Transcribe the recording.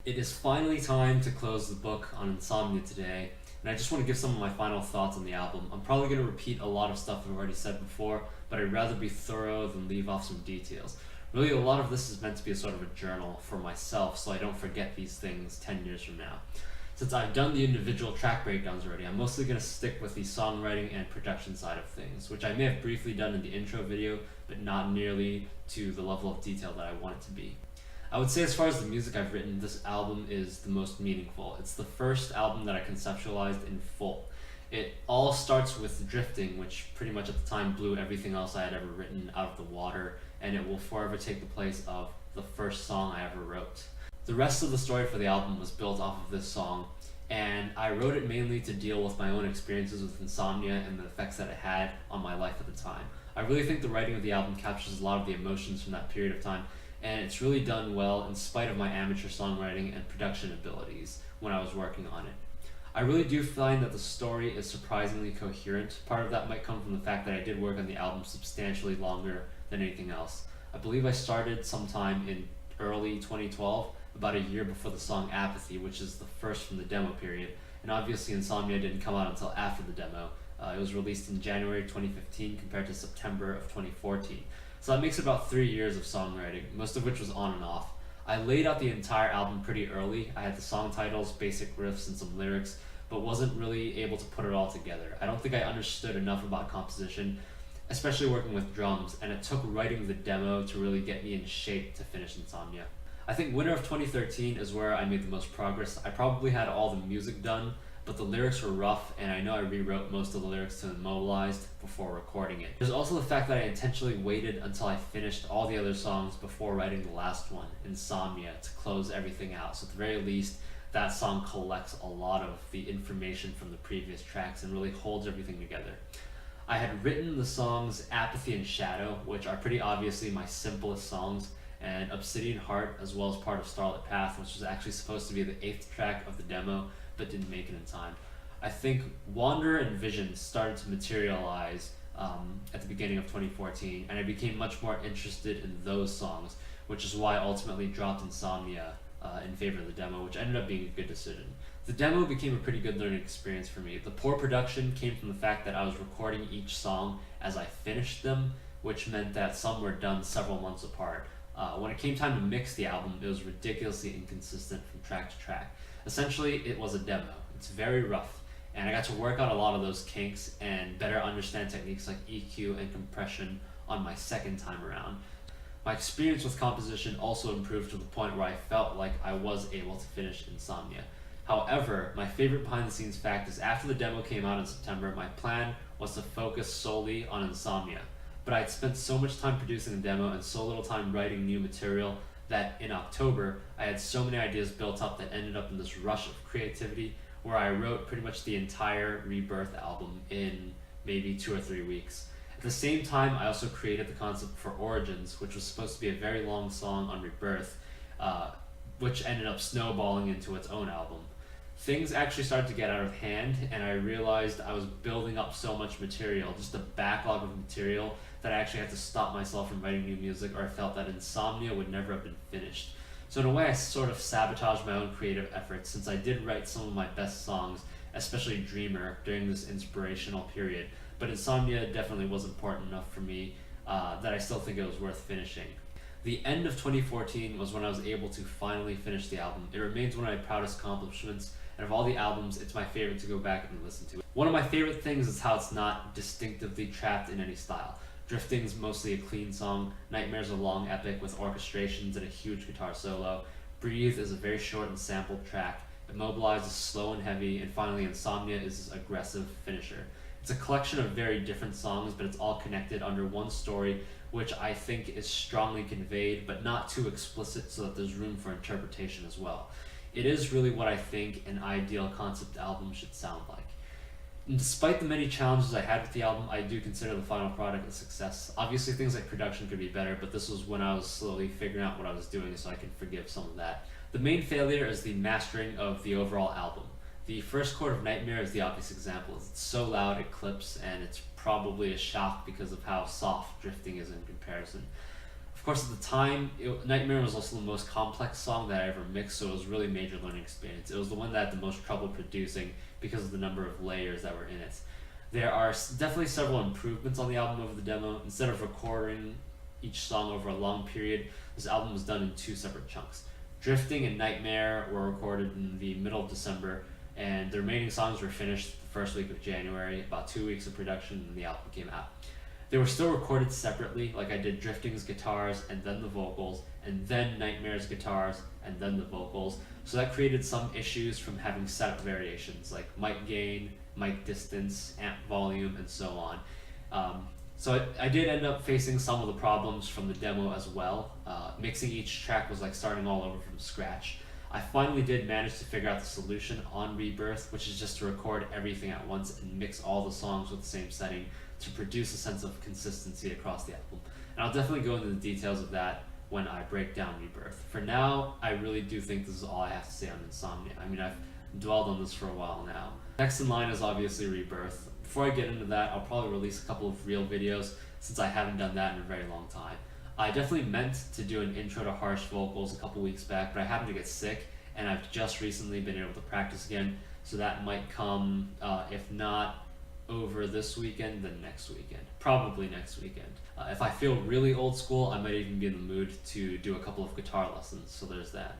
It is finally time to close the book on Insomnia today, and I just want to give some of my final thoughts on the album. I'm probably going to repeat a lot of stuff I've already said before, but I'd rather be thorough than leave off some details. Really, a lot of this is meant to be a sort of a journal for myself so I don't forget these things 10 years from now. Since I've done the individual track breakdowns already, I'm mostly going to stick with the songwriting and production side of things, which I may have briefly done in the intro video, but not nearly to the level of detail that I want it to be. I would say as far as the music I've written, this album is the most meaningful. It's the first album that I conceptualized in full. It all starts with Drifting, which pretty much at the time blew everything else I had ever written out of the water, and it will forever take the place of the first song I ever wrote. The rest of the story for the album was built off of this song, and I wrote it mainly to deal with my own experiences with insomnia and the effects that it had on my life at the time. I really think the writing of the album captures a lot of the emotions from that period of time, and it's really done well in spite of my amateur songwriting and production abilities when I was working on it. I really do find that the story is surprisingly coherent. Part of that might come from the fact that I did work on the album substantially longer than anything else. I believe I started sometime in early 2012, about a year before the song Apathy, which is the first from the demo period, and obviously Insomnia didn't come out until after the demo. It was released in January 2015 compared to September of 2014. So that makes about 3 years of songwriting, most of which was on and off. I laid out the entire album pretty early. I had the song titles, basic riffs, and some lyrics, but wasn't really able to put it all together. I don't think I understood enough about composition, especially working with drums, and it took writing the demo to really get me in shape to finish Insomnia. I think winter of 2013 is where I made the most progress. I probably had all the music done, but the lyrics were rough, and I know I rewrote most of the lyrics to Immobilized before recording it. There's also the fact that I intentionally waited until I finished all the other songs before writing the last one, Insomnia, to close everything out. So at the very least, that song collects a lot of the information from the previous tracks and really holds everything together. I had written the songs Apathy and Shadow, which are pretty obviously my simplest songs, and Obsidian Heart, as well as part of Starlit Path, which was actually supposed to be the 8th track of the demo, but didn't make it in time. I think Wander and Vision started to materialize at the beginning of 2014, and I became much more interested in those songs, which is why I ultimately dropped Insomnia in favor of the demo, which ended up being a good decision. The demo became a pretty good learning experience for me. The poor production came from the fact that I was recording each song as I finished them, which meant that some were done several months apart. When it came time to mix the album, it was ridiculously inconsistent from track to track. Essentially, it was a demo. It's very rough, and I got to work out a lot of those kinks and better understand techniques like EQ and compression on my second time around. My experience with composition also improved to the point where I felt like I was able to finish Insomnia. However, my favorite behind the scenes fact is after the demo came out in September, my plan was to focus solely on Insomnia. But I had spent so much time producing the demo and so little time writing new material that in October, I had so many ideas built up that ended up in this rush of creativity where I wrote pretty much the entire Rebirth album in maybe 2 or 3 weeks. At the same time, I also created the concept for Origins, which was supposed to be a very long song on Rebirth, which ended up snowballing into its own album. Things actually started to get out of hand, and I realized I was building up so much material, just a backlog of material, that I actually had to stop myself from writing new music, or I felt that Insomnia would never have been finished. So in a way, I sort of sabotaged my own creative efforts, since I did write some of my best songs, especially Dreamer, during this inspirational period, but Insomnia definitely was important enough for me that I still think it was worth finishing. The end of 2014 was when I was able to finally finish the album. It remains one of my proudest accomplishments, and of all the albums, it's my favorite to go back and listen to. One of my favorite things is how it's not distinctively trapped in any style. Drifting's mostly a clean song, Nightmare's a long epic with orchestrations and a huge guitar solo, Breathe is a very short and sampled track, Immobilized is slow and heavy, and finally Insomnia is this aggressive finisher. It's a collection of very different songs, but it's all connected under one story, which I think is strongly conveyed, but not too explicit so that there's room for interpretation as well. It is really what I think an ideal concept album should sound like. And despite the many challenges I had with the album, I do consider the final product a success. Obviously things like production could be better, but this was when I was slowly figuring out what I was doing, so I can forgive some of that. The main failure is the mastering of the overall album. The first chord of Nightmare is the obvious example. It's so loud it clips, and it's probably a shock because of how soft Drifting is in comparison. Of course, at the time, Nightmare was also the most complex song that I ever mixed, so it was really a major learning experience. It was the one that had the most trouble producing because of the number of layers that were in it. There are definitely several improvements on the album over the demo. Instead of recording each song over a long period, this album was done in two separate chunks. Drifting and Nightmare were recorded in the middle of December, and the remaining songs were finished the first week of January, about 2 weeks of production, and the album came out. They were still recorded separately, like I did Drifting's guitars and then the vocals, and then Nightmare's guitars and then the vocals. So that created some issues from having setup variations, like mic gain, mic distance, amp volume, and so on. So I did end up facing some of the problems from the demo as well. Mixing each track was like starting all over from scratch. I finally did manage to figure out the solution on Rebirth, which is just to record everything at once and mix all the songs with the same setting to produce a sense of consistency across the album. And I'll definitely go into the details of that when I break down Rebirth. For now, I really do think this is all I have to say on Insomnia. I mean, I've dwelled on this for a while now. Next in line is obviously Rebirth. Before I get into that, I'll probably release a couple of real videos since I haven't done that in a very long time. I definitely meant to do an intro to harsh vocals a couple weeks back, but I happened to get sick, and I've just recently been able to practice again, so that might come, if not over this weekend, then next weekend. Probably next weekend. If I feel really old school, I might even be in the mood to do a couple of guitar lessons, so there's that.